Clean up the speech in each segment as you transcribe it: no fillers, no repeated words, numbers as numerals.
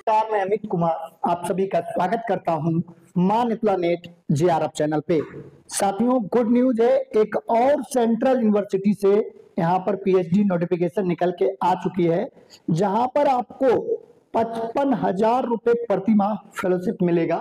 नमस्कार, मैं अमित कुमार आप सभी का स्वागत करता हूं मां नितला नेट जेआरएफ चैनल पे। साथियों, गुड न्यूज है, एक और सेंट्रल यूनिवर्सिटी से यहां पर पीएचडी नोटिफिकेशन निकल के आ चुकी है, जहां पर आपको 55,000 रुपए प्रति माह फेलोशिप मिलेगा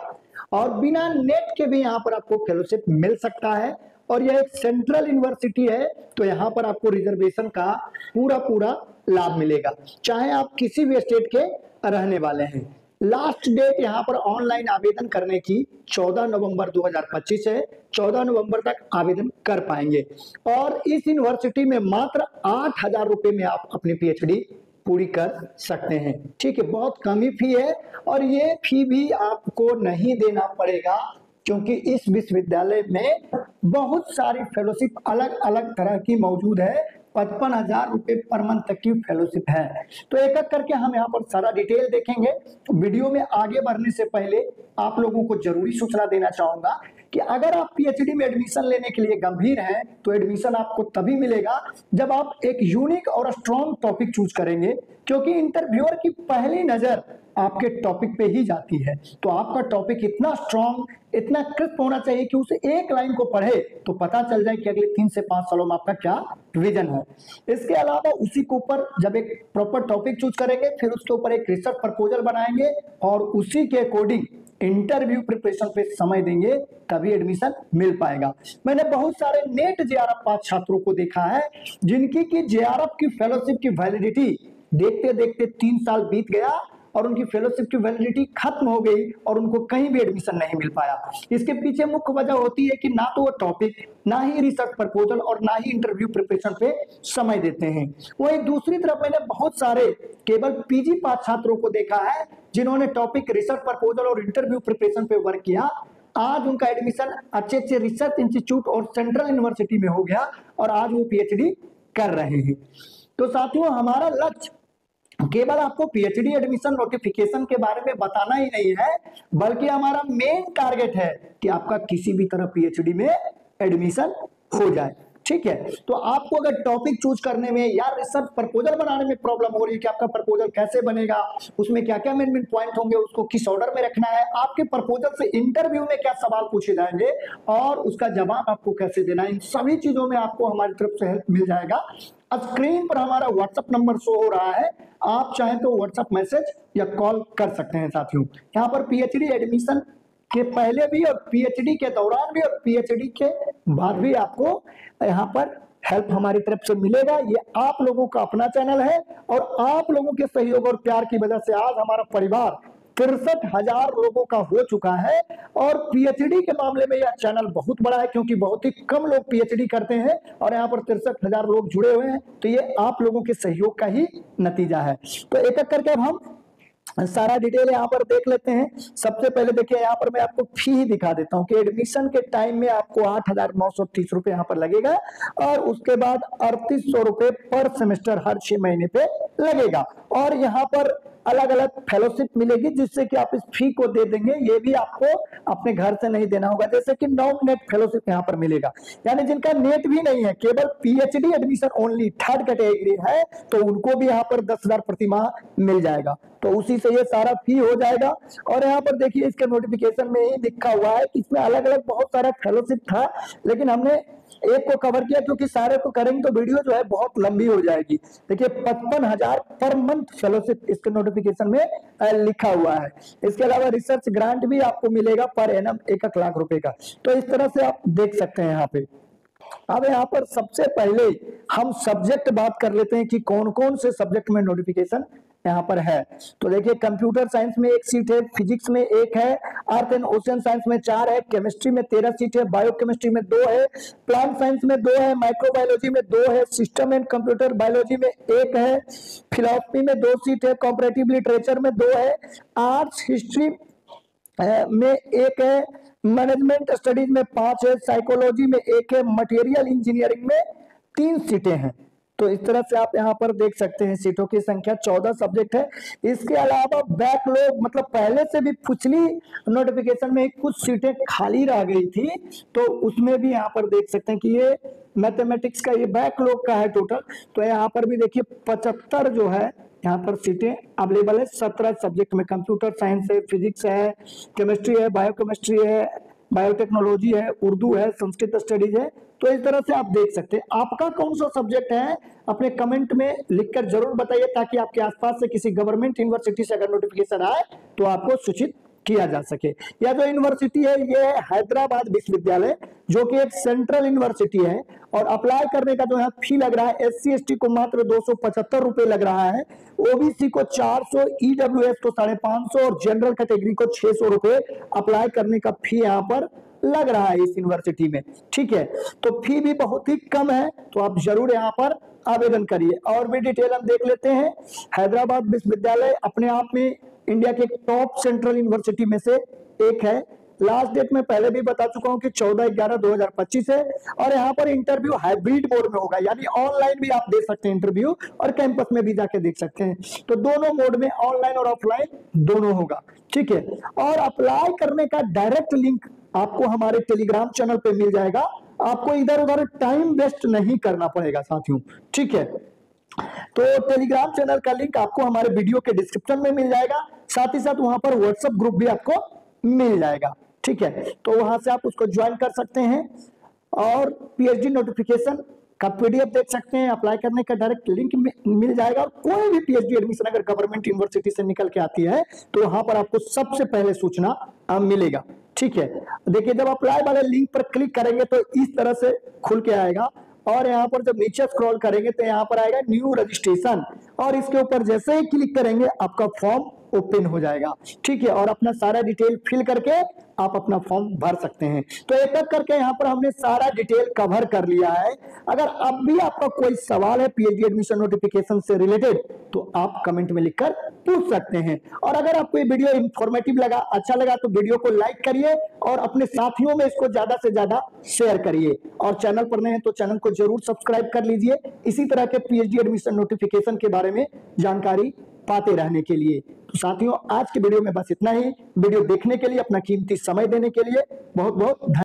और बिना नेट के भी यहां पर आपको फेलोशिप मिल सकता है। और यह एक सेंट्रल यूनिवर्सिटी है, तो यहाँ पर आपको रिजर्वेशन का पूरा लाभ मिलेगा, चाहे आप किसी भी स्टेट के रहने वाले हैं। लास्ट डेट यहाँ पर ऑनलाइन आवेदन करने की 14 नवंबर 2025 है। 14 नवंबर तक आवेदन कर पाएंगे और इस यूनिवर्सिटी में मात्र 8,000 रुपए में आप अपनी पीएचडी पूरी कर सकते हैं। ठीक है, बहुत कम ही फी है और ये फी भी आपको नहीं देना पड़ेगा, क्योंकि इस विश्वविद्यालय में बहुत सारी फेलोशिप अलग अलग तरह की मौजूद है। 55,000 रुपए पर मंथ तक की फेलोशिप है। तो एक एक करके हम यहाँ पर सारा डिटेल देखेंगे। वीडियो में आगे बढ़ने से पहले आप लोगों को जरूरी सूचना देना चाहूंगा कि अगर आप पीएचडी में एडमिशन लेने के लिए गंभीर हैं, तो एडमिशन आपको तभी मिलेगा जब आप एक यूनिक और स्ट्रॉन्ग टॉपिक चूज करेंगे, क्योंकि इंटरव्यूअर की पहली नजर आपके टॉपिक पे ही जाती है। तो आपका टॉपिक इतना स्ट्रॉन्ग, इतना क्रिस्प होना चाहिए कि उसे एक लाइन को पढ़े तो पता चल जाए कि अगले 3 से 5 सालों में आपका क्या विजन है। इसके अलावा उसी के ऊपर जब एक प्रॉपर टॉपिक चूज करेंगे, फिर उसके ऊपर एक रिसर्च प्रपोजल बनाएंगे और उसी के अकॉर्डिंग इंटरव्यू प्रिपरेशन पे समय देंगे, तभी एडमिशन मिल पाएगा। मैंने बहुत सारे नेट जेआरएफ पास छात्रों को देखा है जिनकी की जेआरएफ की फेलोशिप की वैलिडिटी देखते देखते 3 साल बीत गया और उनकी फेलोशिप की वैलिडिटी खत्म हो गई और उनको कहीं भी एडमिशन नहीं मिल पाया। इसके पीछे मुख्य वजह होती है कि ना तो वो टॉपिक, ना ही रिसर्च प्रपोजल और ना ही इंटरव्यू प्रिपरेशन पे समय देते हैं। वही दूसरी तरफ मैंने बहुत सारे केवल पीजी पास छात्रों को देखा है जिन्होंने टॉपिक, रिसर्च प्रपोजल और इंटरव्यू प्रिपरेशन पे वर्क किया। आज उनका एडमिशन अच्छे अच्छे रिसर्च इंस्टीट्यूट और सेंट्रल यूनिवर्सिटी में हो गया और आज वो पीएचडी कर रहे हैं। तो साथियों, हमारा लक्ष्य केवल आपको पीएचडी एडमिशन नोटिफिकेशन के बारे में बताना ही नहीं है, बल्कि हमारा मेन टारगेट है कि आपका किसी भी तरह पीएचडी में एडमिशन हो जाए। ठीक है, तो आपको अगर टॉपिक चूज करने में या रिसर्च प्रपोजल बनाने में प्रॉब्लम हो रही है कि आपका प्रपोजल कैसे बनेगा, उसमें क्या क्या मेन पॉइंट होंगे, उसको किस ऑर्डर में रखना है, आपके प्रपोजल से इंटरव्यू में क्या सवाल पूछे जाएंगे और उसका जवाब आपको कैसे देना है, इन सभी चीजों में आपको हमारी तरफ से हेल्प मिल जाएगा। स्क्रीन पर हमारा व्हाट्सएप नंबर शो हो रहा है, आप चाहें तो व्हाट्सएप मैसेज या कॉल कर सकते हैं। साथियों, यहाँ पर पीएचडी एडमिशन के पहले भी और पीएचडी के दौरान भी और पीएचडी के बाद भी आपको यहाँ पर हेल्प हमारी तरफ से मिलेगा। ये आप लोगों का अपना चैनल है और आप लोगों के सहयोग और प्यार की वजह से आज हमारा परिवार 63,000 लोगों का हो चुका है। और पीएचडी के मामले में यह चैनल बहुत बड़ा है, क्योंकि बहुत ही कम लोग पीएचडी करते हैं और यहाँ पर 63,000 लोग जुड़े हुए हैं। तो ये आप लोगों के सहयोग का ही नतीजा है। तो एक एक करके अब हम सारा डिटेल यहाँ पर देख लेते हैं। सबसे पहले देखिए, यहाँ पर मैं आपको फी ही दिखा देता हूँ कि एडमिशन के टाइम में आपको 8,930 रुपए यहाँ पर लगेगा और उसके बाद 3,800 रुपए पर सेमेस्टर हर 6 महीने पे लगेगा। और यहाँ पर अलग अलग फेलोशिप मिलेगी, जिससे कि आप इस फी को दे देंगे, ये भी आपको अपने घर से नहीं देना होगा। जैसे कि नॉन नेट फेलोशिप यहाँ पर मिलेगा, यानी जिनका नेट भी नहीं है, केवल PhD admission only 3rd category है, तो उनको भी यहाँ पर 10,000 प्रति माह मिल जाएगा। तो उसी से ये सारा फी हो जाएगा। और यहाँ पर देखिए, इसके नोटिफिकेशन में ही लिखा हुआ है कि इसमें अलग अलग बहुत सारा फेलोशिप था, लेकिन हमने एक को कवर किया, क्योंकि सारे को करेंगे तो वीडियो जो है बहुत लंबी हो जाएगी। देखिए, 55,000 पर मंथ फेलोशिप इसके नोटिफिकेशन में लिखा हुआ है। इसके अलावा रिसर्च ग्रांट भी आपको मिलेगा पर एनम 1 लाख रुपए का। तो इस तरह से आप देख सकते हैं यहाँ पे। अब यहाँ पर सबसे पहले हम सब्जेक्ट बात कर लेते हैं कि कौन कौन से सब्जेक्ट में नोटिफिकेशन यहाँ पर है। तो देखिए, कंप्यूटर साइंस में 1 सीट है, फिजिक्स में 1 है, अर्थ एंड ओशन साइंस में 4 है, केमिस्ट्री में 13 सीट है, बायोकेमिस्ट्री में 2 है, प्लांट साइंस में 2 है, माइक्रोबायोलॉजी में 2 है, सिस्टम एंड कंप्यूटर बायोलॉजी में 1 है, फिलोसफी में 2 सीट है, कॉम्परेटिव लिटरेचर में 2 है, आर्ट्स हिस्ट्री में 1 है, मैनेजमेंट स्टडीज में 5 है, साइकोलॉजी में 1 है, मटेरियल इंजीनियरिंग में 3 सीटें हैं। तो इस तरह से आप यहाँ पर देख सकते हैं, सीटों की संख्या 14 सब्जेक्ट है। इसके अलावा बैकलॉग, मतलब पहले से भी पिछली नोटिफिकेशन में कुछ सीटें खाली रह गई थी, तो उसमें भी यहाँ पर देख सकते हैं कि ये मैथमेटिक्स का ये बैकलॉग का है टोटल। तो यहाँ पर भी देखिए 75 जो है यहाँ पर सीटें अवेलेबल है 17 सब्जेक्ट में। कंप्यूटर साइंस है, फिजिक्स है, केमिस्ट्री है, बायोकेमिस्ट्री है, बायोटेक्नोलॉजी है, उर्दू है, संस्कृत स्टडीज है। तो इस तरह से आप देख सकते हैं। आपका कौन सा सब्जेक्ट है अपने कमेंट में लिखकर जरूर बताइए, ताकि आपके आसपास से किसी गवर्नमेंट यूनिवर्सिटी से अगर नोटिफिकेशन आए तो आपको सूचित किया जा सके। यह जो यूनिवर्सिटी है ये हैदराबाद विश्वविद्यालय, जो कि एक सेंट्रल यूनिवर्सिटी है। और अप्लाई करने का जो यहाँ फी लग रहा है, SC/ST को मात्र 275 रुपए लग रहा है, OBC को 400, EWS को 550 और जनरल कैटेगरी को 600 रुपए अप्लाई करने का फी यहाँ पर लग रहा है इस यूनिवर्सिटी में। ठीक है, तो फी भी बहुत ही कम है, तो आप जरूर यहाँ पर आवेदन करिए। और भी डिटेल हम देख लेते हैं। हैदराबाद विश्वविद्यालय अपने आप में इंडिया के टॉप सेंट्रल यूनिवर्सिटी में से एक है। लास्ट डेट में पहले भी बता चुका हूं कि 14/11/2025 है। और यहाँ पर इंटरव्यू हाइब्रिड मोड में होगा, यानी ऑनलाइन भी आप दे सकते हैं इंटरव्यू और कैंपस में भी जाके देख सकते हैं। तो दोनों मोड में, ऑनलाइन और ऑफलाइन दोनों होगा। ठीक है, और अप्लाई करने का डायरेक्ट लिंक आपको हमारे टेलीग्राम चैनल पे मिल जाएगा। आपको इधर उधर टाइम वेस्ट नहीं करना पड़ेगा साथियों। ठीक है, तो टेलीग्राम चैनल का लिंक आपको हमारे वीडियो के डिस्क्रिप्शन में मिल जाएगा। साथ ही साथ वहां पर व्हाट्सएप ग्रुप भी आपको मिल जाएगा। ठीक है, तो वहां से आप उसको ज्वाइन कर सकते हैं और PhD नोटिफिकेशन का PDF देख सकते हैं। अप्लाई करने का डायरेक्ट लिंक मिल जाएगा। और कोई भी PhD एडमिशन अगर गवर्नमेंट यूनिवर्सिटी से निकल के आती है तो वहां पर आपको सबसे पहले सूचना मिलेगा। ठीक है, देखिए जब अप्लाई वाले लिंक पर क्लिक करेंगे तो इस तरह से खुल के आएगा। और यहाँ पर जब नीचे स्क्रॉल करेंगे तो यहाँ पर आएगा न्यू रजिस्ट्रेशन, और इसके ऊपर जैसे ही क्लिक करेंगे आपका फॉर्म ओपन हो जाएगा। ठीक है, और अपना सारा डिटेल फिल करके आप अपना फॉर्म भर सकते हैं। तो एक एक करके यहाँ पर हमने सारा डिटेल कवर कर लिया है। अगर अब भी आपका कोई सवाल है PhD एडमिशन नोटिफिकेशन से रिलेटेड तो आप कमेंट में लिखकर पूछ सकते हैं। और अगर आपको ये वीडियो इंफॉर्मेटिव लगा, अच्छा लगा, तो वीडियो को लाइक करिए और अपने साथियों में इसको ज्यादा से ज्यादा शेयर करिए। और चैनल पर नए हैं तो चैनल को जरूर सब्सक्राइब कर लीजिए, इसी तरह के PhD एडमिशन नोटिफिकेशन के बारे में जानकारी पाते रहने के लिए। तो साथियों आज के वीडियो में बस इतना ही। वीडियो देखने के लिए, अपना कीमती समय देने के लिए बहुत बहुत धन्यवाद।